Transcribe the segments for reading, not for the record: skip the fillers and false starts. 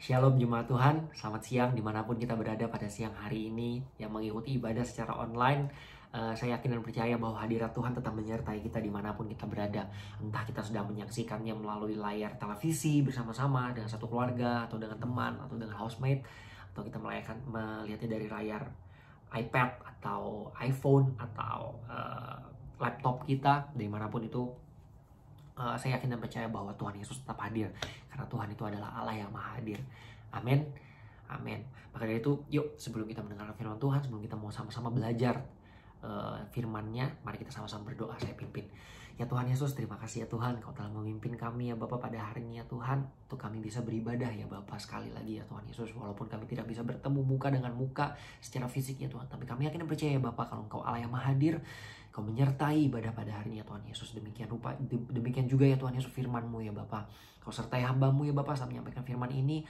Shalom Jemaat Tuhan, selamat siang dimanapun kita berada pada siang hari ini yang mengikuti ibadah secara online. Saya yakin dan percaya bahwa hadirat Tuhan tetap menyertai kita dimanapun kita berada. Entah kita sedang menyaksikannya melalui layar televisi bersama-sama dengan satu keluarga, atau dengan teman, atau dengan housemate, atau kita melihatnya dari layar iPad, atau iPhone, atau laptop kita, dimanapun itu. Saya yakin dan percaya bahwa Tuhan Yesus tetap hadir, karena Tuhan itu adalah Allah yang maha hadir. Amin, amin. Maka dari itu, yuk sebelum kita mendengarkan firman Tuhan, sebelum kita mau sama-sama belajar firman-Nya, mari kita sama-sama berdoa. Saya pimpin. Ya Tuhan Yesus, terima kasih ya Tuhan, Kau telah memimpin kami ya Bapa pada hari ini ya Tuhan, untuk kami bisa beribadah ya Bapa sekali lagi ya Tuhan Yesus. Walaupun kami tidak bisa bertemu muka dengan muka secara fisik ya Tuhan, tapi kami yakin dan percaya ya Bapa, kalau Engkau Allah yang maha hadir, Kau menyertai ibadah pada hari ini ya Tuhan Yesus. Demikian juga ya Tuhan Yesus firman-Mu ya Bapa. Kau sertai hamba-Mu ya Bapa saat menyampaikan firman ini,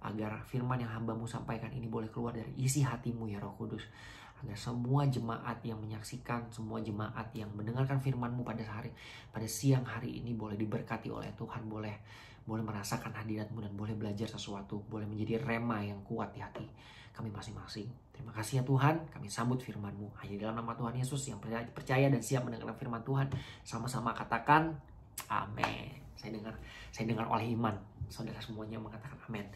agar firman yang hamba-Mu sampaikan ini boleh keluar dari isi hati-Mu ya Roh Kudus. Agar semua jemaat yang menyaksikan, semua jemaat yang mendengarkan firman-Mu pada siang hari ini boleh diberkati oleh Tuhan, boleh merasakan hadirat-Mu dan boleh belajar sesuatu, boleh menjadi rema yang kuat di hati kami masing-masing. Terima kasih ya Tuhan, kami sambut firman-Mu hanya dalam nama Tuhan Yesus yang percaya dan siap mendengarkan firman Tuhan. Sama-sama katakan amin. Saya dengar oleh iman, saudara semuanya mengatakan amin.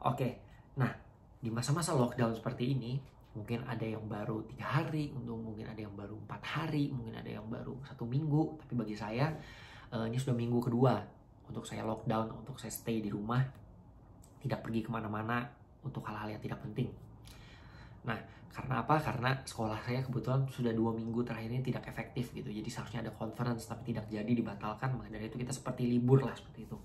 Oke, nah di masa-masa lockdown seperti ini, mungkin ada yang baru 3 hari, mungkin ada yang baru 4 hari, mungkin ada yang baru 1 minggu. Tapi bagi saya, ini sudah minggu kedua untuk saya lockdown, untuk saya stay di rumah, tidak pergi kemana-mana untuk hal-hal yang tidak penting. Nah, karena apa? Karena sekolah saya kebetulan sudah 2 minggu terakhir ini tidak efektif gitu. Jadi seharusnya ada conference tapi tidak jadi, dibatalkan. Maka dari itu kita seperti libur lah, seperti itu.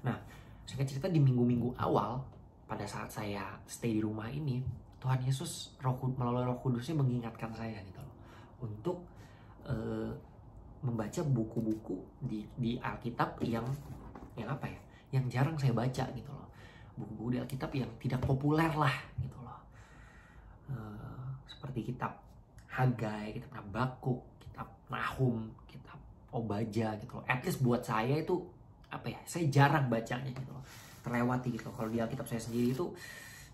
Nah, singkat cerita di minggu-minggu awal, pada saat saya stay di rumah ini, Tuhan Yesus melalui Roh Kudusnya mengingatkan saya gitu loh, untuk membaca buku-buku di Alkitab yang apa ya, yang jarang saya baca gitu loh. Buku-buku di Alkitab yang tidak populer lah gitu loh. Seperti kitab Hagai, kitab Habakuk, kitab Nahum, kitab Obadja gitu loh. At least buat saya itu apa ya, saya jarang bacanya gitu loh, terlewati gitu. Kalau di Alkitab saya sendiri itu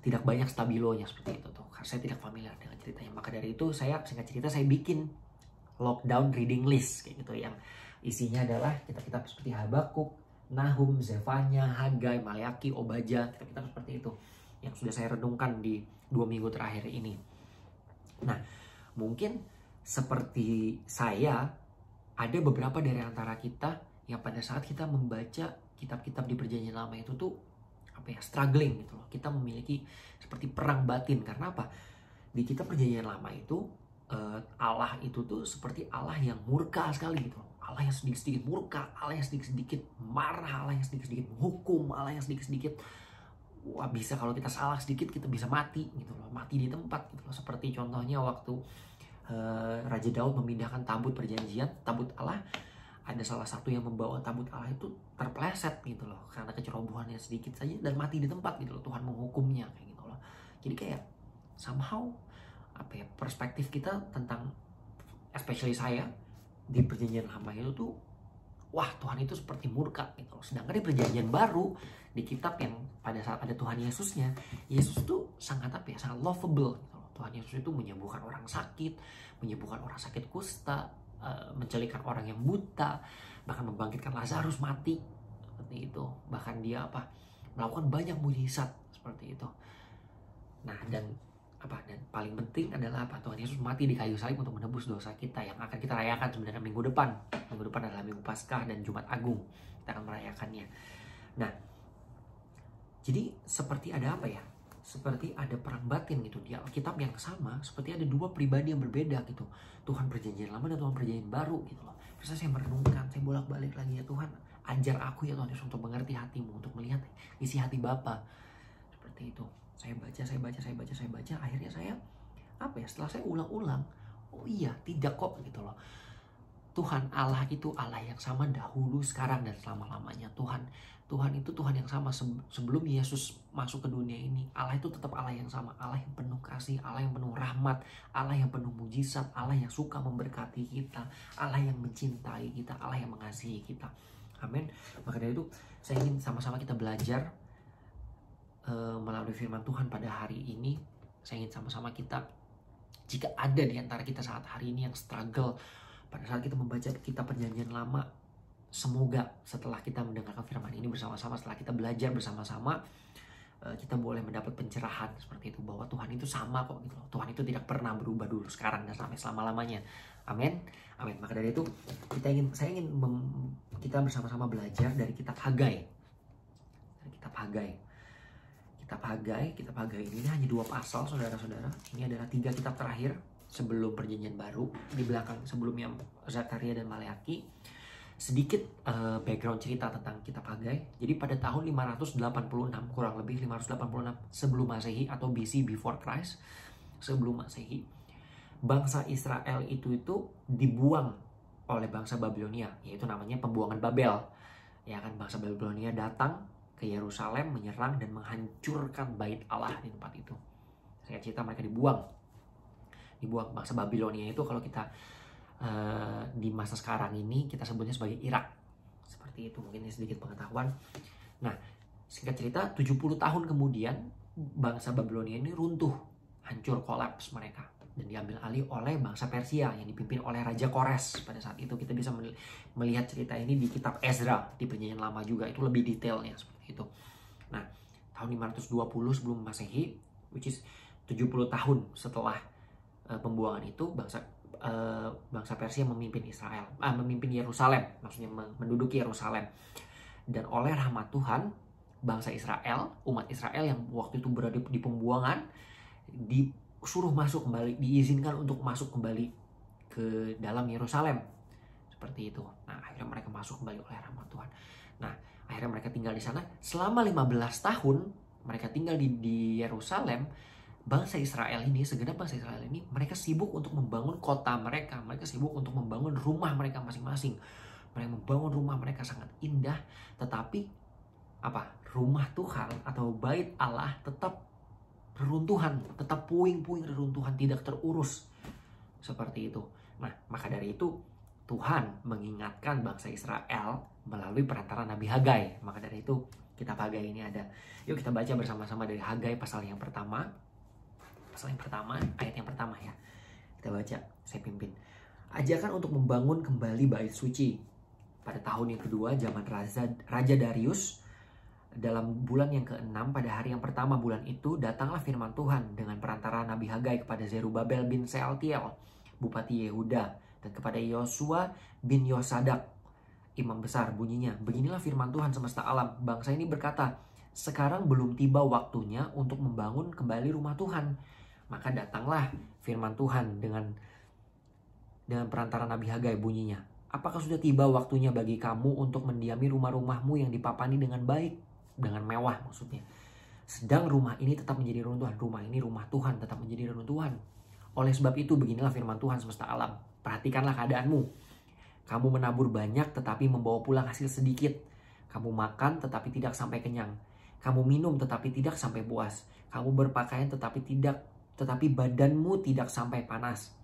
tidak banyak stabilonya seperti itu tuh, karena saya tidak familiar dengan ceritanya. Maka dari itu singkat cerita saya bikin lockdown reading list kayak gitu, yang isinya adalah kitab-kitab seperti Habakuk, Nahum, Zefanya, Hagai, Maleaki, Obadja, kitab-kitab seperti itu yang sudah saya renungkan di 2 minggu terakhir ini. Nah, mungkin seperti saya, ada beberapa dari antara kita yang pada saat kita membaca kitab-kitab di Perjanjian Lama itu tuh apa ya, struggling gitu loh. Kita memiliki seperti perang batin. Karena apa? Di kitab Perjanjian Lama itu Allah itu tuh seperti Allah yang murka sekali gitu loh. Allah yang sedikit-sedikit murka, Allah yang sedikit-sedikit marah, Allah yang sedikit-sedikit menghukum, Allah yang sedikit-sedikit, wah, bisa kalau kita salah sedikit kita bisa mati gitu loh, mati di tempat gitu loh. Seperti contohnya waktu Raja Daud memindahkan tabut perjanjian, tabut Allah, ada salah satu yang membawa tabut Allah itu terpleset gitu loh, karena kecerobohannya sedikit saja dan mati di tempat gitu loh. Tuhan menghukumnya kayak gitu loh. Jadi kayak somehow apa ya, perspektif kita tentang, especially saya, di Perjanjian Lama itu tuh, wah, Tuhan itu seperti murka gitu loh. Sedangkan di Perjanjian Baru, di kitab yang pada saat ada Tuhan Yesusnya, Yesus tuh sangat apa ya, sangat lovable gitu loh. Tuhan Yesus itu menyembuhkan orang sakit kusta, mencelikakan orang yang buta, bahkan membangkitkan Lazarus mati seperti itu. Bahkan dia melakukan banyak mujizat seperti itu. Nah, dan paling penting adalah Tuhan Yesus mati di kayu salib untuk menebus dosa kita, yang akan kita rayakan sebenarnya minggu depan. Minggu depan adalah Minggu Paskah dan Jumat Agung, kita akan merayakannya. Nah, jadi seperti ada apa ya, seperti ada perang batin gitu di Alkitab yang sama, seperti ada 2 pribadi yang berbeda gitu, Tuhan Perjanjian Lama dan Tuhan Perjanjian Baru gitu loh. Terus saya merenungkan, saya bolak-balik lagi, ya Tuhan, ajar aku ya Tuhan Yesus untuk mengerti hatimu, untuk melihat isi hati Bapa. Seperti itu. Saya baca, akhirnya saya setelah saya ulang-ulang, oh iya, tidak kok gitu loh. Tuhan Allah itu Allah yang sama dahulu, sekarang, dan selama-lamanya. Tuhan itu Tuhan yang sama sebelum Yesus masuk ke dunia ini. Allah itu tetap Allah yang sama, Allah yang penuh kasih, Allah yang penuh rahmat, Allah yang penuh mujizat, Allah yang suka memberkati kita, Allah yang mencintai kita, Allah yang mengasihi kita. Amin. Maka dari itu saya ingin sama-sama kita belajar melalui firman Tuhan pada hari ini, saya ingin sama-sama kita, jika ada di antara kita saat hari ini yang struggle pada saat kita membaca kitab Perjanjian Lama, semoga setelah kita mendengarkan firman ini bersama-sama, setelah kita belajar bersama-sama, kita boleh mendapat pencerahan seperti itu, bahwa Tuhan itu sama kok gitu loh. Tuhan itu tidak pernah berubah dulu, sekarang dan sampai selama-lamanya. Amin. Amin. Maka dari itu kita bersama-sama belajar dari kitab Hagai. Dari kitab Hagai. Kitab Hagai ini hanya 2 pasal, saudara-saudara. Ini adalah 3 kitab terakhir sebelum Perjanjian Baru. Di belakang sebelumnya Zakaria dan Maleaki. Sedikit background cerita tentang kitab Hagai. Jadi pada tahun 586, kurang lebih 586 sebelum Masehi atau BC, before Christ, sebelum Masehi, bangsa Israel itu dibuang oleh bangsa Babilonia, yaitu namanya pembuangan Babel. Ya kan, bangsa Babilonia datang ke Yerusalem, menyerang dan menghancurkan bait Allah di tempat itu. Saya cerita mereka dibuang bangsa Babilonia itu, kalau kita di masa sekarang ini kita sebutnya sebagai Irak. Seperti itu, mungkin ini sedikit pengetahuan. Nah, singkat cerita 70 tahun kemudian bangsa Babilonia ini runtuh, hancur, kolaps mereka, dan diambil alih oleh bangsa Persia yang dipimpin oleh Raja Kores. Pada saat itu kita bisa melihat cerita ini di kitab Ezra di Perjanjian Lama juga, itu lebih detailnya seperti itu. Nah, tahun 520 sebelum Masehi, which is 70 tahun setelah pembuangan itu, bangsa Persia memimpin memimpin Yerusalem, maksudnya menduduki Yerusalem. Dan oleh rahmat Tuhan, bangsa Israel, umat Israel yang waktu itu berada di pembuangan, disuruh masuk kembali, diizinkan untuk masuk kembali ke dalam Yerusalem. Seperti itu. Nah, akhirnya mereka masuk kembali oleh rahmat Tuhan. Nah, akhirnya mereka tinggal di sana selama 15 tahun. Mereka tinggal di Yerusalem. Segenap bangsa Israel ini, mereka sibuk untuk membangun kota mereka. Mereka sibuk untuk membangun rumah mereka masing-masing. Mereka membangun rumah mereka sangat indah, tetapi rumah Tuhan atau bait Allah tetap reruntuhan, tetap puing-puing reruntuhan, tidak terurus. Seperti itu. Nah, maka dari itu Tuhan mengingatkan bangsa Israel melalui perantara Nabi Hagai. Maka dari itu kitab Hagai ini ada. Yuk kita baca bersama-sama dari Hagai pasal yang pertama. Ayat yang pertama ya. Kita baca, saya pimpin. Ajakan untuk membangun kembali bait suci. Pada tahun yang kedua zaman Raja Darius, dalam bulan yang ke-6 pada hari yang pertama bulan itu, datanglah firman Tuhan dengan perantara Nabi Hagai kepada Zerubabel bin Sealtiel, Bupati Yehuda, dan kepada Yosua bin Yosadak, imam besar. Bunyinya, beginilah firman Tuhan semesta alam. Bangsa ini berkata, sekarang belum tiba waktunya untuk membangun kembali rumah Tuhan. Maka datanglah firman Tuhan dengan perantara Nabi Hagai, bunyinya, apakah sudah tiba waktunya bagi kamu untuk mendiami rumah-rumahmu yang dipapani dengan baik, dengan mewah maksudnya. Sedang rumah ini tetap menjadi runtuhan. Rumah ini, rumah Tuhan, tetap menjadi runtuhan. Oleh sebab itu, beginilah firman Tuhan semesta alam. Perhatikanlah keadaanmu. Kamu menabur banyak tetapi membawa pulang hasil sedikit. Kamu makan tetapi tidak sampai kenyang. Kamu minum tetapi tidak sampai puas. Kamu berpakaian tetapi badanmu tidak sampai panas.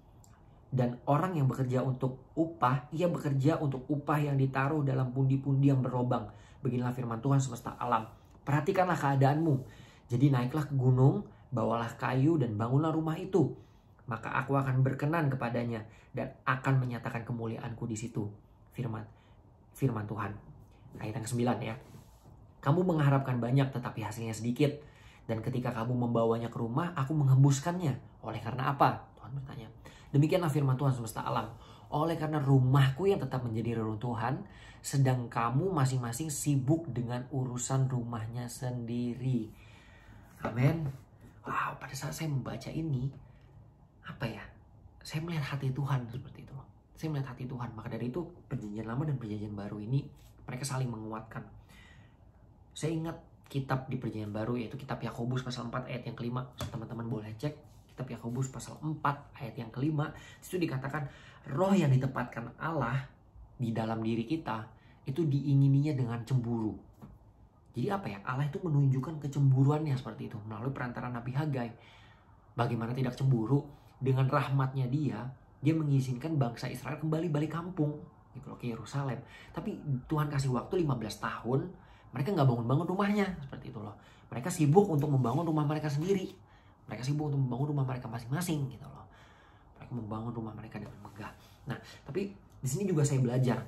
Dan orang yang bekerja untuk upah, ia bekerja untuk upah yang ditaruh dalam pundi-pundi yang berlobang. Beginilah firman Tuhan semesta alam. Perhatikanlah keadaanmu. Jadi naiklah ke gunung, bawalah kayu dan bangunlah rumah itu. Maka aku akan berkenan kepadanya dan akan menyatakan kemuliaanku di situ. Firman Tuhan. Ayat yang 9 ya. Kamu mengharapkan banyak tetapi hasilnya sedikit. Dan ketika kamu membawanya ke rumah, aku menghembuskannya. Oleh karena apa? Tuhan bertanya. Demikianlah firman Tuhan semesta alam. Oleh karena rumahku yang tetap menjadi reruntuhan, sedang kamu masing-masing sibuk dengan urusan rumahnya sendiri. Amin. Wow, pada saat saya membaca ini, saya melihat hati Tuhan seperti itu. Saya melihat hati Tuhan. Maka dari itu, Perjanjian Lama dan Perjanjian Baru ini, mereka saling menguatkan. Saya ingat kitab di Perjanjian Baru, yaitu kitab Yakobus pasal 4 ayat yang kelima. Teman-teman boleh cek kitab Yakobus pasal 4 ayat yang kelima. Itu dikatakan roh yang ditempatkan Allah di dalam diri kita itu diingininya dengan cemburu. Jadi Allah itu menunjukkan kecemburuannya seperti itu melalui perantara Nabi Hagai. Bagaimana tidak cemburu? Dengan rahmatnya dia mengizinkan bangsa Israel kembali balik kampung gitu loh, ke Yerusalem. Tapi Tuhan kasih waktu 15 tahun. Mereka nggak bangun-bangun rumahnya seperti itu loh. Mereka sibuk untuk membangun rumah mereka sendiri. Mereka sibuk untuk membangun rumah mereka masing-masing gitu loh. Mereka membangun rumah mereka dengan megah. Nah, tapi di sini juga saya belajar.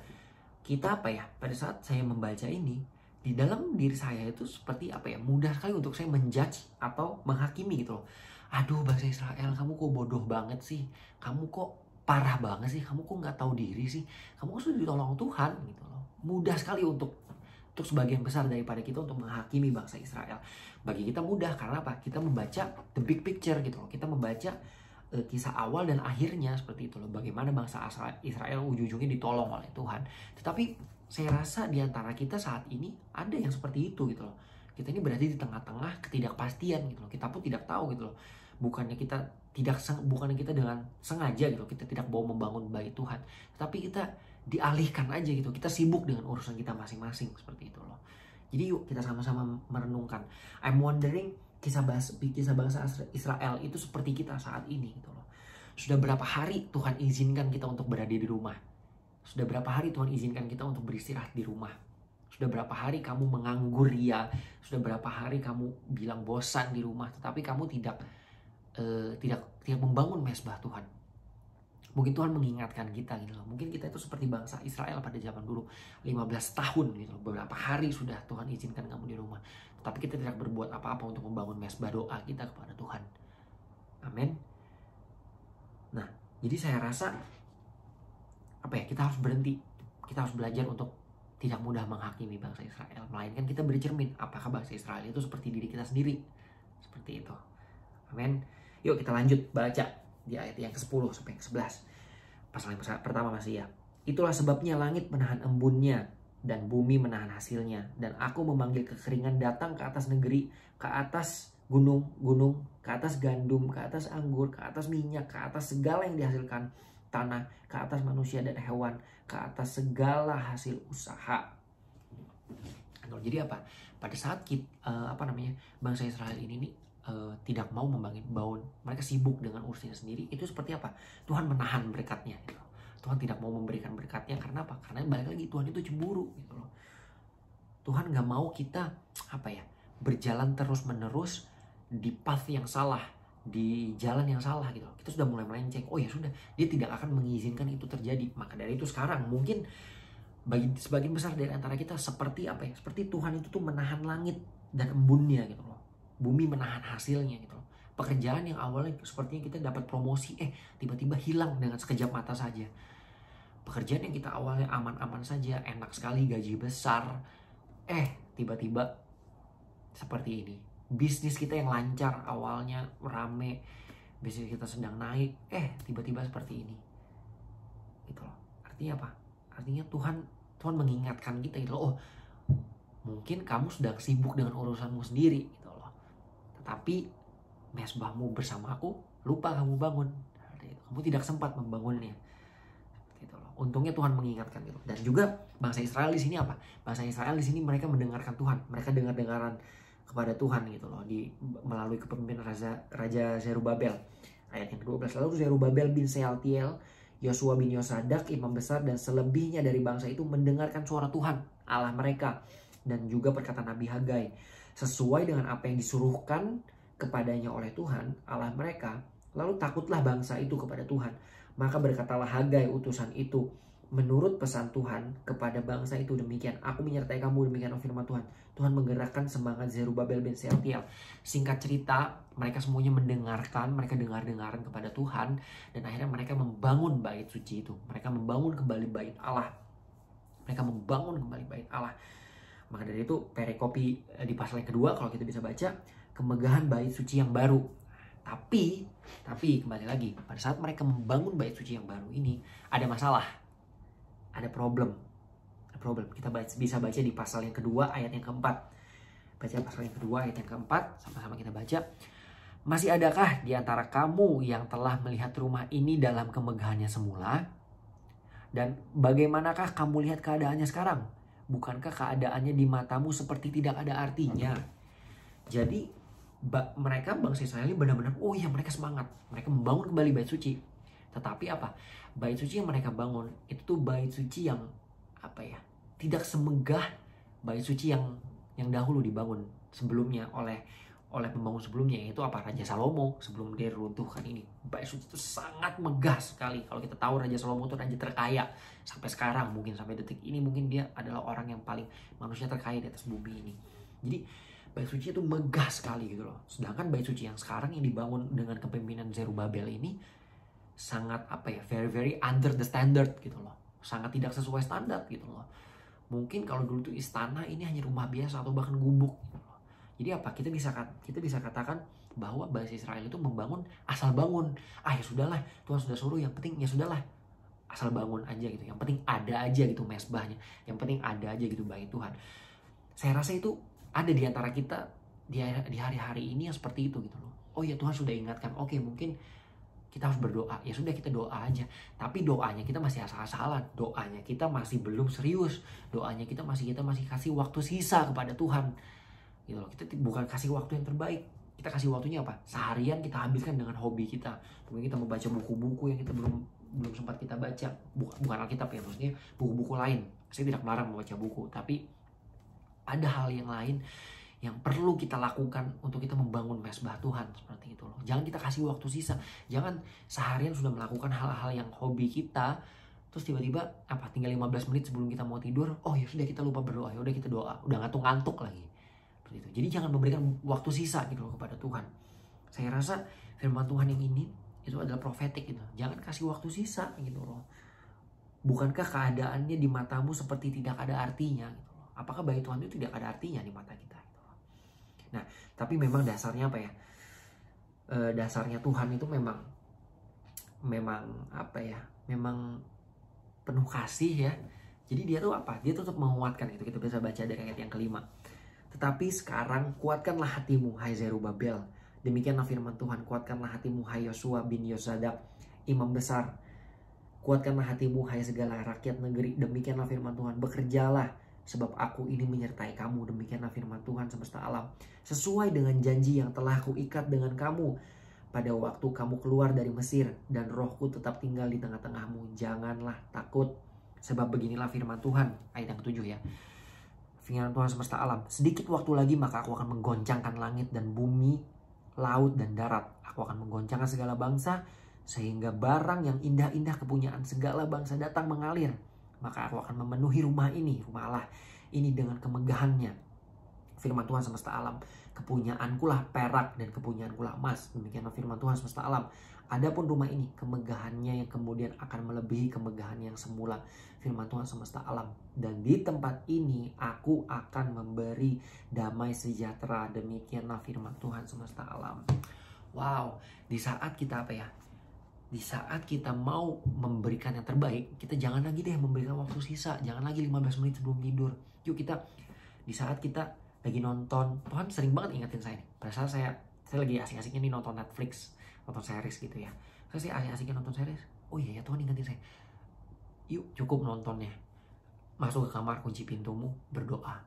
Kita apa ya? Pada saat saya membaca ini, di dalam diri saya itu seperti apa ya? Mudah sekali untuk saya menjudge atau menghakimi gitu loh. Aduh, bangsa Israel, kamu kok bodoh banget sih? Kamu kok parah banget sih? Kamu kok nggak tahu diri sih? Kamu kok sudah ditolong Tuhan gitu loh. Mudah sekali untuk sebagian besar daripada kita untuk menghakimi bangsa Israel. Bagi kita mudah karena apa? Kita membaca the big picture gitu loh. Kita membaca kisah awal dan akhirnya seperti itu loh. Bagaimana bangsa Israel ujung-ujungnya ditolong oleh Tuhan. Tetapi saya rasa di antara kita saat ini ada yang seperti itu gitu loh. Kita ini berada di tengah-tengah ketidakpastian gitu loh. Kita pun tidak tahu gitu loh. Bukannya kita dengan sengaja gitu, kita tidak mau membangun bait Tuhan, tetapi kita dialihkan aja gitu, kita sibuk dengan urusan kita masing-masing seperti itu loh. Jadi yuk kita sama-sama merenungkan. I'm wondering kisah bangsa Israel itu seperti kita saat ini gitu loh. Sudah berapa hari Tuhan izinkan kita untuk berada di rumah? Sudah berapa hari Tuhan izinkan kita untuk beristirahat di rumah? Sudah berapa hari kamu menganggur ya? Sudah berapa hari kamu bilang bosan di rumah, tetapi kamu tidak membangun mezbah Tuhan? Mungkin Tuhan mengingatkan kita gitu loh. Mungkin kita itu seperti bangsa Israel pada zaman dulu, 15 tahun gitu loh. Beberapa hari sudah Tuhan izinkan kamu di rumah, tapi kita tidak berbuat apa-apa untuk membangun mezbah doa kita kepada Tuhan. Amin. Nah, jadi saya rasa apa ya? Kita harus berhenti. Kita harus belajar untuk tidak mudah menghakimi bangsa Israel, melainkan kita bercermin apakah bangsa Israel itu seperti diri kita sendiri. Seperti itu. Amin. Yuk kita lanjut baca di ayat yang ke-10 sampai ke-11. Pasal yang pertama masih ya. Itulah sebabnya langit menahan embunnya dan bumi menahan hasilnya. Dan aku memanggil kekeringan datang ke atas negeri, ke atas gunung-gunung, ke atas gandum, ke atas anggur, ke atas minyak, ke atas segala yang dihasilkan tanah, ke atas manusia dan hewan, ke atas segala hasil usaha. Jadi apa? Pada saat bangsa Israel ini nih tidak mau membangun, mereka sibuk dengan urusannya sendiri, itu seperti apa? Tuhan menahan berkatnya gitu. Tuhan tidak mau memberikan berkatnya karena apa? Karena balik lagi Tuhan itu cemburu gitu loh. Tuhan gak mau kita berjalan terus menerus di path yang salah, di jalan yang salah gitu loh. Kita sudah mulai melenceng. Oh ya sudah, dia tidak akan mengizinkan itu terjadi. Maka dari itu sekarang mungkin bagi sebagian besar dari antara kita seperti seperti Tuhan itu tuh menahan langit dan embunnya gitu loh. Bumi menahan hasilnya gitu loh. Pekerjaan yang awalnya sepertinya kita dapat promosi, tiba-tiba hilang dengan sekejap mata saja. Pekerjaan yang kita awalnya aman-aman saja, enak sekali, gaji besar, tiba-tiba seperti ini. Bisnis kita yang lancar awalnya rame, bisnis kita sedang naik, tiba-tiba seperti ini. Gitu loh. Artinya apa? Artinya Tuhan mengingatkan kita gitu loh. Oh, mungkin kamu sedang sibuk dengan urusanmu sendiri gitu loh. Tetapi mezbahmu bersama aku lupa kamu bangun. Kamu tidak sempat membangunnya. Gitu loh. Untungnya Tuhan mengingatkan gitu. Dan juga bangsa Israel di sini apa? Bangsa Israel di sini mereka mendengarkan Tuhan. Mereka dengar-dengaran kepada Tuhan gitu loh, melalui kepemimpinan Raja Zerubabel. Ayat yang ke-12, lalu Zerubabel bin Sealtiel, Yosua bin Yosadak, imam besar, dan selebihnya dari bangsa itu mendengarkan suara Tuhan Allah mereka dan juga perkataan Nabi Hagai sesuai dengan apa yang disuruhkan kepadanya oleh Tuhan Allah mereka. Lalu takutlah bangsa itu kepada Tuhan. Maka berkatalah Hagai utusan itu menurut pesan Tuhan kepada bangsa itu demikian, aku menyertai kamu, demikian firman Tuhan. Tuhan menggerakkan semangat Zerubabel bin Sealtiel. Singkat cerita, mereka semuanya mendengarkan, mereka dengar-dengaran kepada Tuhan, dan akhirnya mereka membangun bait suci itu. Mereka membangun kembali bait Allah. Mereka membangun kembali bait Allah. Maka dari itu perikopi di pasal yang kedua kalau kita bisa baca, kemegahan bait suci yang baru. Tapi kembali lagi, pada saat mereka membangun bait suci yang baru ini ada masalah. Ada problem. Kita bisa baca di pasal yang kedua ayat yang keempat. Baca pasal yang kedua ayat yang keempat, sama-sama kita baca. Masih adakah di antara kamu yang telah melihat rumah ini dalam kemegahannya semula? Dan bagaimanakah kamu lihat keadaannya sekarang? Bukankah keadaannya di matamu seperti tidak ada artinya? Jadi mereka bangsa Israel ini benar-benar, mereka semangat. Mereka membangun kembali bait suci. Tetapi apa? Bait suci yang mereka bangun itu tuh bait suci yang tidak semegah bait suci yang yang dahulu dibangun sebelumnya oleh pembangun sebelumnya, yaitu apa? Raja Salomo sebelum dia runtuhkan ini. Bait suci itu sangat megah sekali. Kalau kita tahu Raja Salomo itu raja terkaya sampai sekarang, mungkin sampai detik ini mungkin dia adalah orang yang paling manusia terkaya di atas bumi ini. Jadi bait suci itu megah sekali gitu loh. Sedangkan bait suci yang sekarang yang dibangun dengan kepemimpinan Zerubabel ini sangat apa ya, very under the standard gitu loh. Sangat tidak sesuai standar gitu loh. Mungkin kalau dulu tuh istana, ini hanya rumah biasa atau bahkan gubuk gitu loh. Jadi apa? Kita bisa katakan bahwa bangsa Israel itu membangun asal bangun. Ya sudahlah, Tuhan sudah suruh, yang penting ya sudahlah, asal bangun aja gitu. Yang penting ada aja gitu mesbahnya. Yang penting ada aja gitu bait Tuhan. Saya rasa itu ada di antara kita di hari-hari ini yang seperti itu gitu loh. Oh ya, Tuhan sudah ingatkan. Oke, mungkin kita harus berdoa. Ya sudah, kita doa aja. Tapi doanya kita masih asal-asalan. Doanya kita masih belum serius. Doanya kita masih kasih waktu sisa kepada Tuhan. Gitu loh. Kita bukan kasih waktu yang terbaik. Kita kasih waktunya apa? Seharian kita habiskan dengan hobi kita. Mungkin kita membaca buku-buku yang kita belum sempat kita baca. Bukan Alkitab ya, maksudnya buku-buku lain. Saya tidak melarang membaca buku, tapi ada hal yang lain yang perlu kita lakukan untuk kita membangun mesbah Tuhan, seperti itu loh. Jangan kita kasih waktu sisa. Jangan seharian sudah melakukan hal-hal yang hobi kita, terus tiba-tiba apa, tinggal 15 menit sebelum kita mau tidur, oh ya sudah kita lupa berdoa, ya udah kita doa, udah ngantuk-ngantuk lagi. Seperti itu. Jadi jangan memberikan waktu sisa gitu loh kepada Tuhan. Saya rasa firman Tuhan yang ini itu adalah profetik gitu. Jangan kasih waktu sisa gitu loh. Bukankah keadaannya di matamu seperti tidak ada artinya gitu loh. Apakah bait Tuhan itu tidak ada artinya di mata kita? Nah, tapi memang dasarnya apa ya? Dasarnya Tuhan itu memang apa ya? Memang penuh kasih ya. Jadi dia tuh apa? Dia tetap menguatkan itu. Kita bisa baca dari ayat yang kelima. Tetapi sekarang kuatkanlah hatimu, hai Zerubabel. Demikianlah firman Tuhan. Kuatkanlah hatimu, hai Yosua bin Yosadak, imam besar. Kuatkanlah hatimu, hai segala rakyat negeri. Demikianlah firman Tuhan. Bekerjalah, sebab aku ini menyertai kamu. Demikianlah firman Tuhan semesta alam. Sesuai dengan janji yang telah kuikat dengan kamu pada waktu kamu keluar dari Mesir, dan rohku tetap tinggal di tengah-tengahmu. Janganlah takut, sebab beginilah firman Tuhan. Ayat yang ke-7 ya. Firman Tuhan semesta alam. Sedikit waktu lagi maka aku akan menggoncangkan langit dan bumi, laut dan darat. Aku akan menggoncangkan segala bangsa, sehingga barang yang indah-indah kepunyaan segala bangsa datang mengalir. Maka aku akan memenuhi rumah ini, rumah Allah ini dengan kemegahannya. Firman Tuhan semesta alam. Kepunyaanku lah perak dan kepunyaanku lah emas. Demikianlah firman Tuhan semesta alam. Adapun rumah ini, kemegahannya yang kemudian akan melebihi kemegahan yang semula. Firman Tuhan semesta alam. Dan di tempat ini aku akan memberi damai sejahtera. Demikianlah firman Tuhan semesta alam. Wow, di saat kita apa ya? Di saat kita mau memberikan yang terbaik, kita jangan lagi deh memberikan waktu sisa. Jangan lagi 15 menit sebelum tidur. Yuk kita, di saat kita lagi nonton, Tuhan sering banget ingetin saya nih. Pada saat saya lagi asik-asiknya nih nonton Netflix, nonton series gitu ya. Saya asik-asiknya nonton series. Oh iya ya, Tuhan ingetin saya. Yuk cukup nontonnya. Masuk ke kamar, kunci pintumu, berdoa.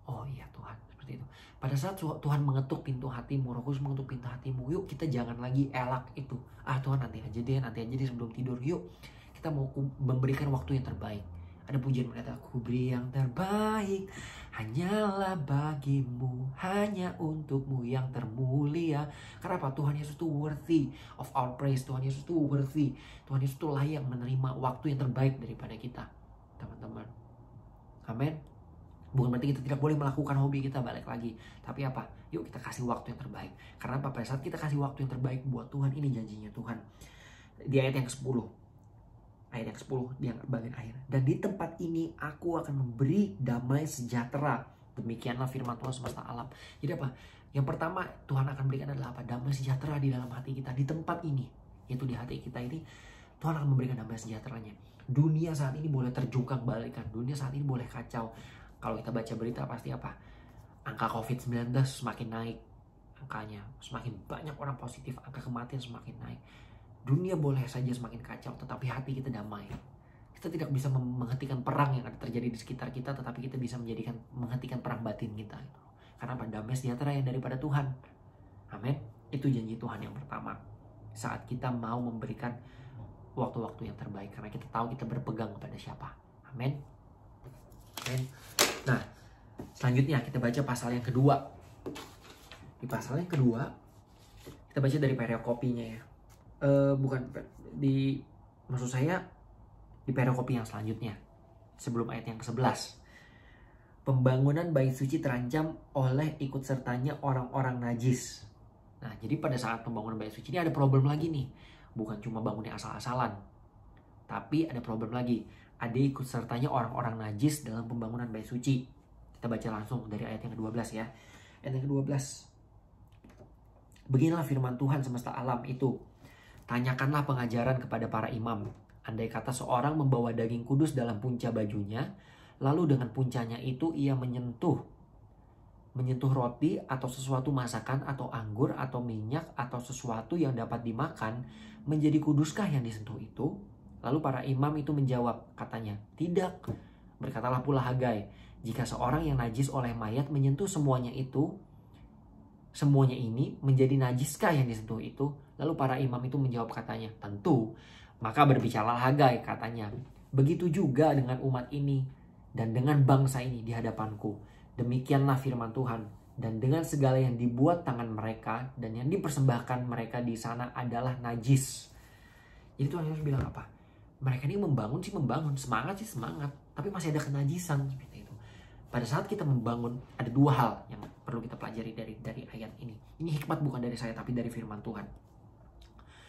Oh iya Tuhan, seperti itu. Pada saat Tuhan mengetuk pintu hatimu, Roh Kudus mengetuk pintu hatimu, yuk kita jangan lagi elak itu. Tuhan nanti aja deh sebelum tidur. Yuk kita mau memberikan waktu yang terbaik. Ada pujian berkata, aku beri yang terbaik hanyalah bagimu, hanya untukmu yang termulia. Karena apa? Tuhan Yesus itu worthy of our praise. Tuhan Yesus itu worthy. Tuhan Yesus itu layak menerima waktu yang terbaik daripada kita, teman-teman. Amin. Bukan berarti kita tidak boleh melakukan hobi kita, balik lagi. Tapi apa? Yuk kita kasih waktu yang terbaik. Karena apa? Pada saat kita kasih waktu yang terbaik buat Tuhan, ini janjinya Tuhan. Di ayat yang ke-10. Ayat yang ke-10 di bagian akhir. Dan di tempat ini aku akan memberi damai sejahtera. Demikianlah firman Tuhan semesta alam. Jadi apa? Yang pertama Tuhan akan berikan adalah apa? Damai sejahtera di dalam hati kita. Di tempat ini, yaitu di hati kita ini, Tuhan akan memberikan damai sejahteranya. Dunia saat ini boleh terjungkang balikan. Dunia saat ini boleh kacau. Kalau kita baca berita pasti apa? Angka COVID-19 semakin naik. Angkanya semakin banyak orang positif. Angka kematian semakin naik. Dunia boleh saja semakin kacau, tetapi hati kita damai. Kita tidak bisa menghentikan perang yang ada terjadi di sekitar kita, tetapi kita bisa menghentikan perang batin kita. Karena apa? Damai sejahtera yang daripada Tuhan. Amin. Itu janji Tuhan yang pertama. Saat kita mau memberikan waktu-waktu yang terbaik. Karena kita tahu kita berpegang kepada siapa. Amin. Amin. Nah, Selanjutnya kita baca pasal yang kedua. Di pasal yang kedua kita baca dari perikopinya ya. Maksud saya di perikopi yang selanjutnya sebelum ayat yang ke-11. Pembangunan bait suci terancam oleh ikut sertanya orang-orang najis. Nah, jadi pada saat pembangunan bait suci ini ada problem lagi nih. Bukan cuma bangunnya asal-asalan, tapi ada problem lagi. Ada ikut sertanya orang-orang najis dalam pembangunan bait suci. Kita baca langsung dari ayat yang ke-12 ya. Ayat yang ke-12. Beginilah firman Tuhan semesta alam itu. Tanyakanlah pengajaran kepada para imam. Andai kata seorang membawa daging kudus dalam punca bajunya, lalu dengan puncanya itu ia menyentuh roti atau sesuatu masakan atau anggur atau minyak atau sesuatu yang dapat dimakan, menjadi kuduskah yang disentuh itu? Lalu para imam itu menjawab, katanya, tidak. Berkatalah pula Hagai, jika seorang yang najis oleh mayat menyentuh semuanya ini menjadi najiskah yang disentuh itu? Lalu para imam itu menjawab, katanya, tentu. Maka berbicaralah Hagai, katanya, begitu juga dengan umat ini dan dengan bangsa ini di hadapanku. Demikianlah firman Tuhan. Dan dengan segala yang dibuat tangan mereka dan yang dipersembahkan mereka di sana adalah najis. Jadi Tuhan Yesus bilang apa? Mereka ini membangun, semangat, tapi masih ada kenajisan seperti itu. Pada saat kita membangun, ada dua hal yang perlu kita pelajari dari ayat ini. Ini hikmat bukan dari saya, tapi dari firman Tuhan.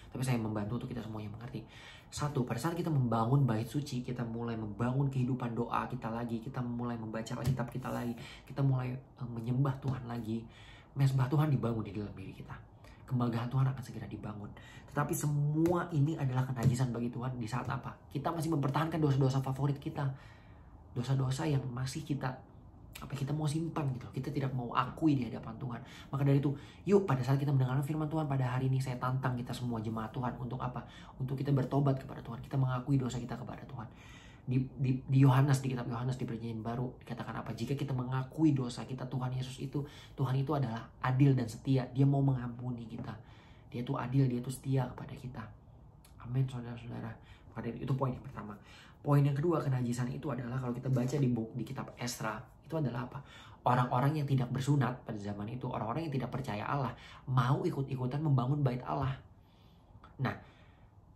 Tapi saya membantu untuk kita semuanya mengerti. Satu, pada saat kita membangun bait suci, kita mulai membangun kehidupan doa kita lagi, kita mulai membaca Alkitab kita lagi, kita mulai menyembah Tuhan lagi. Mezbah Tuhan dibangun di dalam diri kita. Kemegahan Tuhan akan segera dibangun. Tetapi semua ini adalah kenajisan bagi Tuhan di saat apa? Kita masih mempertahankan dosa-dosa favorit kita. Dosa-dosa yang masih kita mau simpan gitu. Kita tidak mau akui di hadapan Tuhan. Maka dari itu, yuk pada saat kita mendengarkan firman Tuhan pada hari ini, saya tantang kita semua jemaat Tuhan untuk apa? Untuk kita bertobat kepada Tuhan. Kita mengakui dosa kita kepada Tuhan. Di Yohanes, di kitab Yohanes di Perjanjian Baru dikatakan apa? Jika kita mengakui dosa kita, Tuhan itu adalah adil dan setia. Dia mau mengampuni kita. Dia itu adil, dia itu setia kepada kita. Amin, saudara-saudara. Maka dari itu poin yang pertama. Poin yang kedua, kenajisan itu adalah kalau kita baca di kitab Esra, itu adalah apa? Orang-orang yang tidak bersunat pada zaman itu, orang-orang yang tidak percaya Allah, mau ikut-ikutan membangun bait Allah. Nah,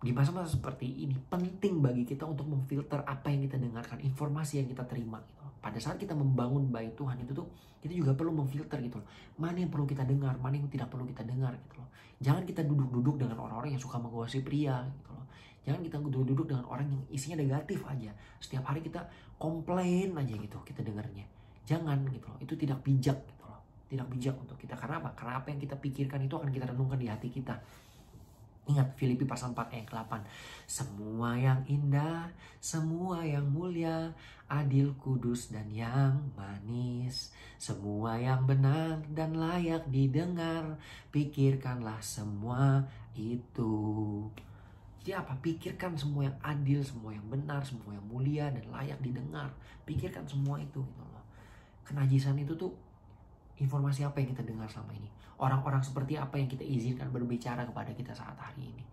di masa-masa seperti ini, penting bagi kita untuk memfilter apa yang kita dengarkan, informasi yang kita terima. Gitu. Pada saat kita membangun bait Tuhan itu tuh, kita juga perlu memfilter gitu loh. Mana yang perlu kita dengar, mana yang tidak perlu kita dengar gitu loh. Jangan kita duduk-duduk dengan orang-orang yang suka menggosip pria gitu loh. Jangan kita duduk-duduk dengan orang yang isinya negatif aja. Setiap hari kita komplain aja gitu kita dengarnya. Jangan gitu loh. Itu tidak bijak gitu loh. Tidak bijak untuk kita. Karena apa? Karena apa yang kita pikirkan itu akan kita renungkan di hati kita. Ingat Filipi pasal 4 ayat 8. Semua yang indah, semua yang mulia, adil, kudus, dan yang manis. Semua yang benar dan layak didengar. Pikirkanlah semua itu. Jadi apa? Pikirkan semua yang adil, semua yang benar, semua yang mulia dan layak didengar. Pikirkan semua itu gitu loh. Kenajisan itu tuh informasi apa yang kita dengar selama ini? Orang-orang seperti apa yang kita izinkan berbicara kepada kita saat hari ini?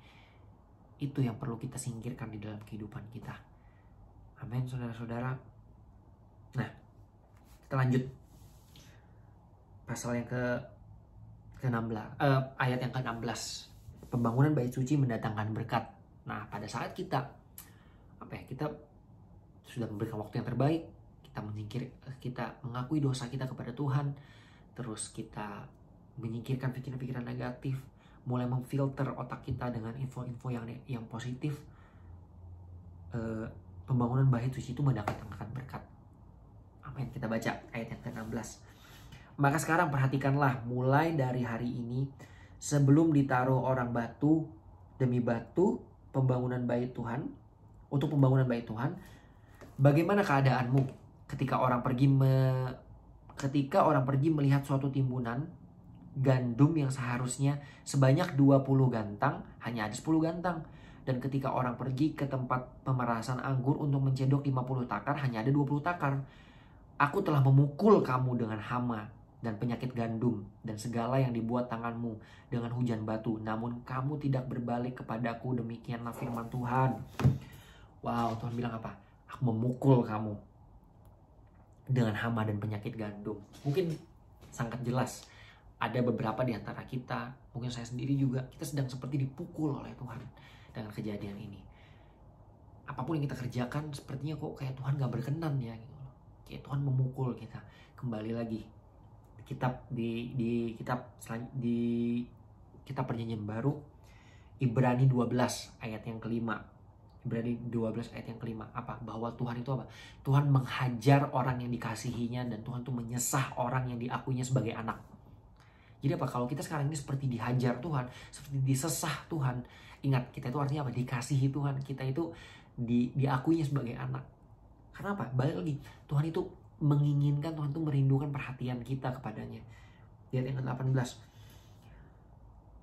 Itu yang perlu kita singkirkan di dalam kehidupan kita. Amin, saudara-saudara. Nah, kita lanjut. Pasal yang ke-16, ayat yang ke-16. Pembangunan bait suci mendatangkan berkat. Nah, pada saat kita sudah memberikan waktu yang terbaik, kita mengakui dosa kita kepada Tuhan, terus kita menyingkirkan pikiran-pikiran negatif, mulai memfilter otak kita dengan info-info yang positif. Pembangunan bait suci itu mendatangkan berkat. Amin. Kita baca ayat yang ke-16. Maka sekarang perhatikanlah, mulai dari hari ini, sebelum ditaruh orang batu demi batu pembangunan bait Tuhan, untuk pembangunan bait Tuhan, bagaimana keadaanmu ketika orang pergi melihat suatu timbunan gandum yang seharusnya sebanyak 20 gantang, hanya ada 10 gantang. Dan ketika orang pergi ke tempat pemerasan anggur untuk mencedok 50 takar, hanya ada 20 takar. Aku telah memukul kamu dengan hama dan penyakit gandum dan segala yang dibuat tanganmu dengan hujan batu. Namun kamu tidak berbalik kepadaku, demikianlah firman Tuhan. Wow, Tuhan bilang apa? Aku memukul kamu. dengan hama dan penyakit gandum. Mungkin sangat jelas ada beberapa di antara kita, mungkin saya sendiri juga, kita sedang seperti dipukul oleh Tuhan dengan kejadian ini. Apapun yang kita kerjakan sepertinya kok kayak Tuhan gak berkenan ya gitu. Kayak Tuhan memukul kita. Kembali lagi kitab di kitab Perjanjian Baru, Ibrani 12 ayat yang kelima. Ibrani 12 ayat yang kelima apa? Bahwa Tuhan itu apa? Tuhan menghajar orang yang dikasihinya, dan Tuhan tuh menyesah orang yang diakuinya sebagai anak. Jadi apa? Kalau kita sekarang ini seperti dihajar Tuhan, seperti disesah Tuhan, ingat, kita itu artinya apa? Dikasihi Tuhan. Kita itu diakuinya sebagai anak. Karena apa? Balik lagi, Tuhan itu menginginkan, Tuhan itu merindukan perhatian kita kepadanya. Lihat yang ke-18.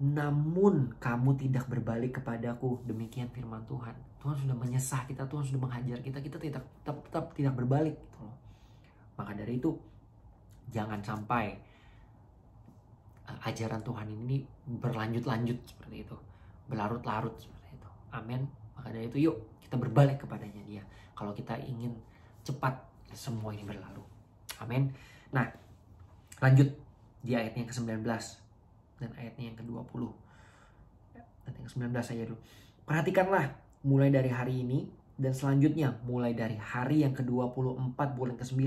Namun kamu tidak berbalik kepadaku, demikian firman Tuhan. Tuhan sudah menyesah kita, Tuhan sudah menghajar kita, kita tetap tidak berbalik gitu loh. Maka dari itu jangan sampai ajaran Tuhan ini berlanjut-lanjut seperti itu, berlarut-larut seperti itu. Amin. Maka dari itu yuk kita berbalik kepadanya Dia, kalau kita ingin cepat semua ini berlalu. Amin. Nah, lanjut di ayatnya yang ke-19 dan ayatnya yang ke-20. Dan yang ke-19 saja dulu. Perhatikanlah mulai dari hari ini dan selanjutnya, mulai dari hari yang ke-24 bulan ke-9.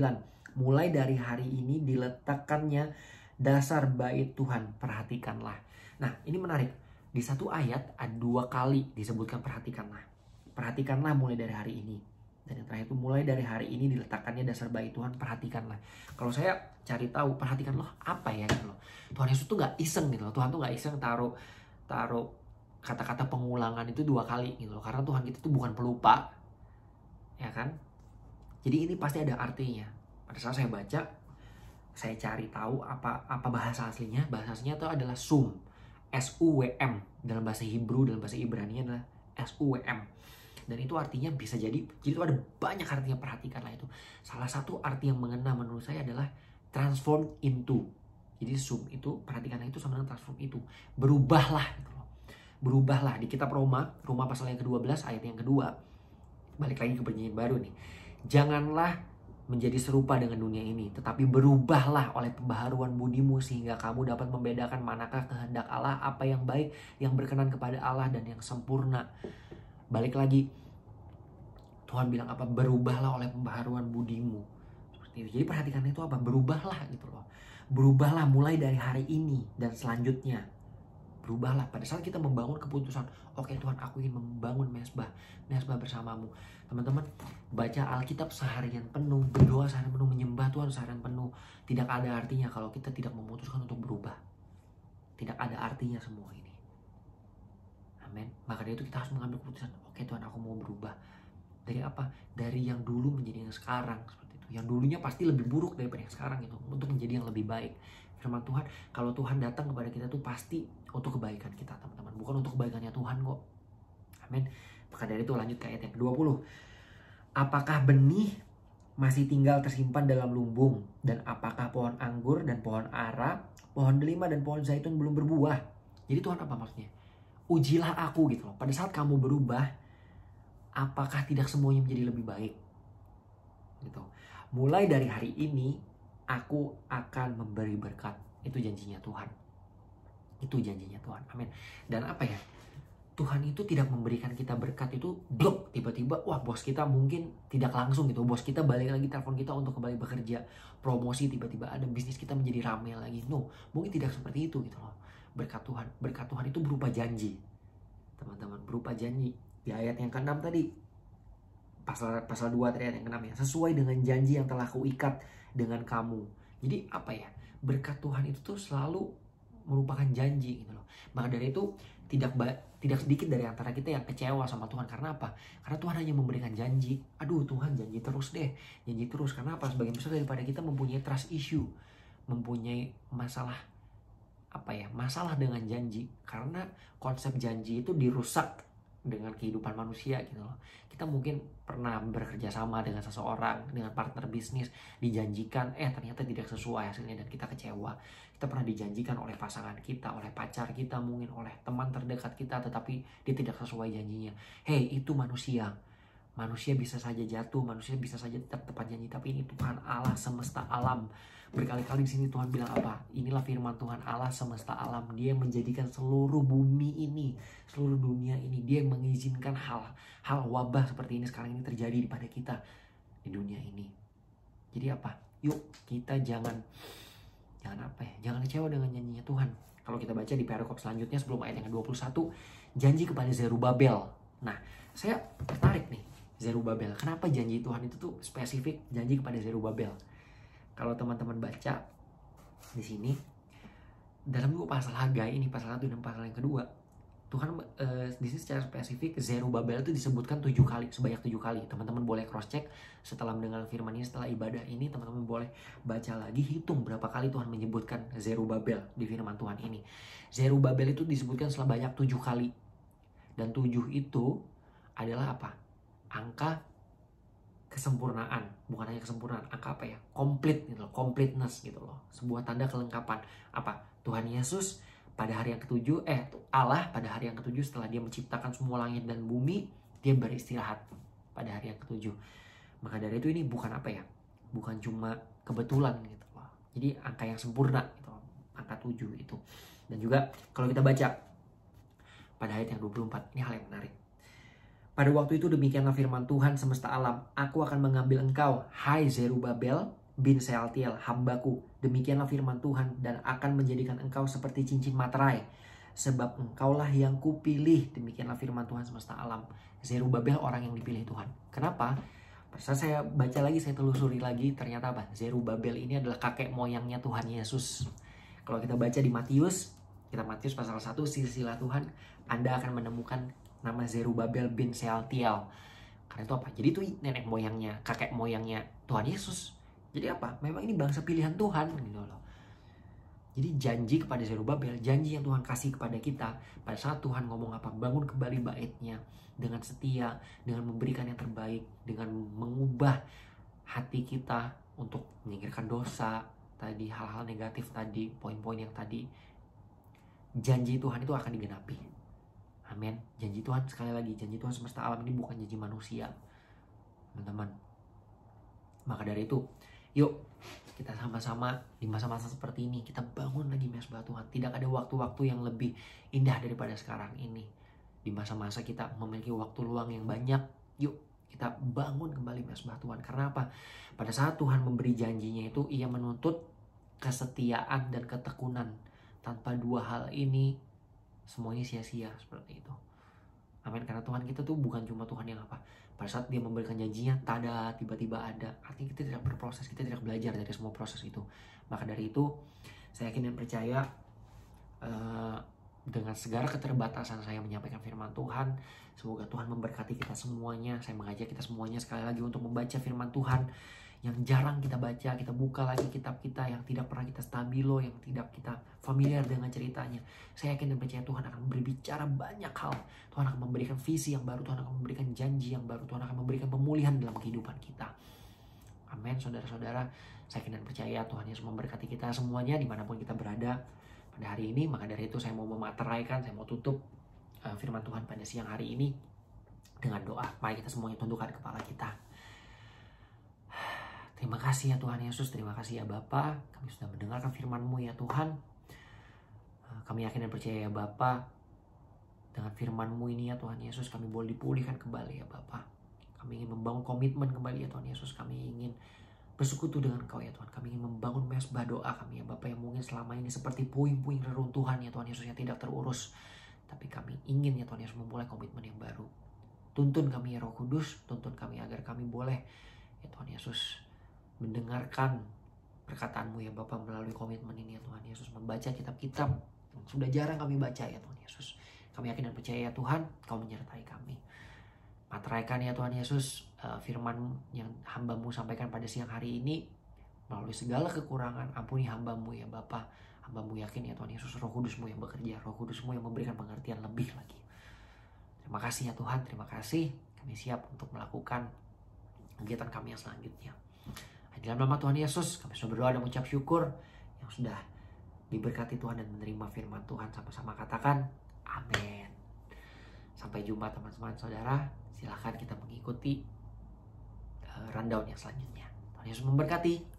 Mulai dari hari ini diletakkannya dasar bait Tuhan. Perhatikanlah. Nah, ini menarik. Di satu ayat ada 2 kali disebutkan perhatikanlah. Perhatikanlah mulai dari hari ini. Dan yang terakhir itu mulai dari hari ini diletakkannya dasar bait Tuhan. Perhatikanlah. Kalau saya cari tahu, perhatikanlah apa ya gitu loh. Tuhan Yesus tuh gak iseng gitu loh. Tuhan tuh gak iseng taruh kata-kata pengulangan itu 2 kali gitu loh. Karena Tuhan kita tuh bukan pelupa, ya kan? Jadi ini pasti ada artinya. Pada saat saya baca, saya cari tahu apa bahasa aslinya. Bahasa aslinya itu adalah sum, S-U-W-M. Dalam bahasa Hebrew, dalam bahasa Ibrani adalah S-U-W-M. Dan itu artinya bisa jadi itu ada banyak artinya. Perhatikanlah itu. Salah satu arti yang mengena menurut saya adalah transform into. Jadi sum itu, perhatikanlah itu sama dengan transform itu. Berubahlah gitu loh. Berubahlah. Di kitab Roma pasal yang ke-12 ayat yang kedua. Balik lagi ke Perjanjian Baru nih. Janganlah menjadi serupa dengan dunia ini, tetapi berubahlah oleh pembaharuan budimu sehingga kamu dapat membedakan manakah kehendak Allah, apa yang baik, yang berkenan kepada Allah, dan yang sempurna. Balik lagi, Tuhan bilang apa? Berubahlah oleh pembaharuan budimu. Seperti itu. Jadi perhatikan itu apa? Berubahlah gitu loh. Berubahlah mulai dari hari ini dan selanjutnya. Berubahlah pada saat kita membangun keputusan, oke Tuhan, aku ingin membangun mesbah bersamamu. Teman-teman, baca Alkitab seharian penuh, berdoa seharian penuh, menyembah Tuhan seharian penuh, tidak ada artinya kalau kita tidak memutuskan untuk berubah. Tidak ada artinya semua ini. Amin. Maka dari itu kita harus mengambil keputusan, oke Tuhan, aku mau berubah. Dari apa? Dari yang dulu menjadi yang sekarang, seperti itu. Yang dulunya pasti lebih buruk daripada yang sekarang itu, untuk menjadi yang lebih baik. Firman Tuhan, kalau Tuhan datang kepada kita tuh pasti untuk kebaikan kita, teman-teman, bukan untuk kebaikannya Tuhan kok. Amin. Maka dari itu lanjut ke ayat yang ke-20. Apakah benih masih tinggal tersimpan dalam lumbung, dan apakah pohon anggur dan pohon ara, pohon delima dan pohon zaitun belum berbuah? Jadi Tuhan apa maksudnya? Ujilah aku gitu loh. Pada saat kamu berubah, apakah tidak semuanya menjadi lebih baik? Gitu. Mulai dari hari ini aku akan memberi berkat. Itu janjinya Tuhan. Itu janjinya Tuhan. Amin. Dan apa ya? Tuhan itu tidak memberikan kita berkat itu blok tiba-tiba, wah bos kita mungkin tidak langsung gitu. Bos kita balik lagi telepon kita untuk kembali bekerja. Promosi tiba-tiba ada, bisnis kita menjadi ramai lagi. No, mungkin tidak seperti itu gitu loh. Berkat Tuhan itu berupa janji. Teman-teman, berupa janji. Di ayat yang ke-6 tadi. Pasal 2 tadi ayat yang ke-6 ya. Sesuai dengan janji yang telah kuikat dengan kamu. Jadi apa ya? Berkat Tuhan itu tuh selalu merupakan janji gitu loh. Maka dari itu tidak sedikit dari antara kita yang kecewa sama Tuhan. Karena apa? Karena Tuhan hanya memberikan janji. Aduh Tuhan, janji terus deh. Janji terus. Karena apa? Sebagian besar daripada kita mempunyai trust issue. Mempunyai masalah masalah dengan janji. Karena konsep janji itu dirusak dengan kehidupan manusia gitu loh. Kita mungkin pernah bekerja sama dengan seseorang, dengan partner bisnis, dijanjikan ternyata tidak sesuai hasilnya dan kita kecewa. Kita pernah dijanjikan oleh pasangan kita, oleh pacar kita, mungkin oleh teman terdekat kita, tetapi dia tidak sesuai janjinya. Hey, itu manusia. Manusia bisa saja jatuh, manusia bisa saja tetap tepat janji, tapi ini Tuhan Allah semesta alam. Berkali-kali di sini Tuhan bilang apa? Inilah firman Tuhan Allah semesta alam. Dia yang menjadikan seluruh bumi ini, seluruh dunia ini. Dia yang mengizinkan hal wabah seperti ini sekarang ini terjadi pada kita di dunia ini. Jadi apa? Yuk kita jangan kecewa dengan janjinya Tuhan. Kalau kita baca di perikop selanjutnya sebelum ayat yang ke-21, janji kepada Zerubabel. Nah, saya tertarik nih, Zerubabel. Kenapa janji Tuhan itu tuh spesifik janji kepada Zerubabel? Kalau teman-teman baca di sini dalam 2 pasal Hagai ini, pasal 1 dan pasal yang kedua, Tuhan di sini secara spesifik Zerubabel itu disebutkan 7 kali, sebanyak 7 kali. Teman-teman boleh cross check setelah mendengar firman ini, setelah ibadah ini, teman-teman boleh baca lagi, hitung berapa kali Tuhan menyebutkan Zerubabel di firman Tuhan ini. Zerubabel itu disebutkan sebanyak 7 kali. Dan 7 itu adalah apa? Angka kesempurnaan, bukan hanya kesempurnaan, angka apa ya? Komplit gitu loh, completeness gitu loh. Sebuah tanda kelengkapan. Apa? Tuhan Yesus pada hari yang ke-7, Allah pada hari yang ke-7 setelah dia menciptakan semua langit dan bumi, dia beristirahat pada hari yang ke-7. Maka dari itu ini bukan apa ya? Bukan cuma kebetulan gitu loh. Jadi angka yang sempurna gitu loh. Angka 7 itu. Dan juga kalau kita baca pada ayat yang 24, ini hal yang menarik. Pada waktu itu demikianlah firman Tuhan semesta alam. Aku akan mengambil engkau, hai Zerubabel bin Sealtiel, hambaku. Demikianlah firman Tuhan, dan akan menjadikan engkau seperti cincin materai. Sebab engkaulah yang kupilih. Demikianlah firman Tuhan semesta alam. Zerubabel orang yang dipilih Tuhan. Kenapa? Pas saya baca lagi, saya telusuri lagi, ternyata apa? Zerubabel ini adalah kakek moyangnya Tuhan Yesus. Kalau kita baca di Matius pasal 1, silsilah Tuhan, Anda akan menemukan nama Zerubabel bin Sealtiel. Karena itu apa? Jadi itu nenek moyangnya, kakek moyangnya Tuhan Yesus. Jadi apa? Memang ini bangsa pilihan Tuhan gitu loh. Jadi janji kepada Zerubabel, janji yang Tuhan kasih kepada kita pada saat Tuhan ngomong apa? Bangun kembali baitnya dengan setia, dengan memberikan yang terbaik, dengan mengubah hati kita untuk menyingkirkan dosa tadi, hal-hal negatif tadi, poin-poin yang tadi. Janji Tuhan itu akan digenapi. Amin. Janji Tuhan, sekali lagi, janji Tuhan semesta alam ini bukan janji manusia, teman-teman. Maka dari itu, yuk kita sama-sama di masa-masa seperti ini, kita bangun lagi mezbah Tuhan. Tidak ada waktu-waktu yang lebih indah daripada sekarang ini. Di masa-masa kita memiliki waktu luang yang banyak, yuk kita bangun kembali mezbah Tuhan. Karena apa? Pada saat Tuhan memberi janjinya itu, ia menuntut kesetiaan dan ketekunan. Tanpa 2 hal ini, semuanya sia-sia seperti itu. Amin. Karena Tuhan kita tuh bukan cuma Tuhan yang apa? Pada saat dia memberikan janjinya, tada, tiba-tiba ada. Artinya kita tidak berproses, kita tidak belajar dari semua proses itu. Maka dari itu, saya yakin dan percaya dengan segala keterbatasan saya menyampaikan firman Tuhan, semoga Tuhan memberkati kita semuanya. Saya mengajak kita semuanya sekali lagi untuk membaca firman Tuhan yang jarang kita baca. Kita buka lagi kitab kita yang tidak pernah kita stabilo, yang tidak kita familiar dengan ceritanya. Saya yakin dan percaya Tuhan akan berbicara banyak hal. Tuhan akan memberikan visi yang baru, Tuhan akan memberikan janji yang baru, Tuhan akan memberikan pemulihan dalam kehidupan kita. Amin, saudara-saudara. Saya yakin dan percaya Tuhan Yesus memberkati kita semuanya dimanapun kita berada pada hari ini. Maka dari itu saya mau memateraikan, saya mau tutup firman Tuhan pada siang hari ini dengan doa. Mari kita semuanya tundukkan kepala kita. Terima kasih ya Tuhan Yesus, terima kasih ya Bapa. Kami sudah mendengarkan firman-Mu ya Tuhan. Kami yakin dan percaya ya Bapa, dengan firman-Mu ini ya Tuhan Yesus, kami boleh dipulihkan kembali ya Bapa. Kami ingin membangun komitmen kembali ya Tuhan Yesus. Kami ingin bersekutu dengan Kau ya Tuhan. Kami ingin membangun mezbah doa kami ya Bapa, yang mungkin selama ini seperti puing-puing reruntuhan ya Tuhan Yesus yang tidak terurus. Tapi kami ingin ya Tuhan Yesus memulai komitmen yang baru. Tuntun kami ya Roh Kudus, tuntun kami agar kami boleh ya Tuhan Yesus mendengarkan perkataan-Mu ya Bapa melalui komitmen ini ya Tuhan Yesus, membaca kitab-kitab yang sudah jarang kami baca ya Tuhan Yesus. Kami yakin dan percaya ya Tuhan, Kau menyertai kami. Materaikan ya Tuhan Yesus firman yang hamba-Mu sampaikan pada siang hari ini, melalui segala kekurangan ampuni hamba-Mu ya Bapa. Hamba-Mu yakin ya Tuhan Yesus, Roh Kudus-Mu yang bekerja, Roh Kudus-Mu yang memberikan pengertian lebih lagi. Terima kasih ya Tuhan, terima kasih. Kami siap untuk melakukan kegiatan kami yang selanjutnya. Di dalam nama Tuhan Yesus, kami sudah berdoa dan mengucap syukur yang sudah diberkati Tuhan dan menerima firman Tuhan. Sama-sama katakan, amin. Sampai jumpa teman-teman saudara. Silahkan kita mengikuti rundown yang selanjutnya. Tuhan Yesus memberkati.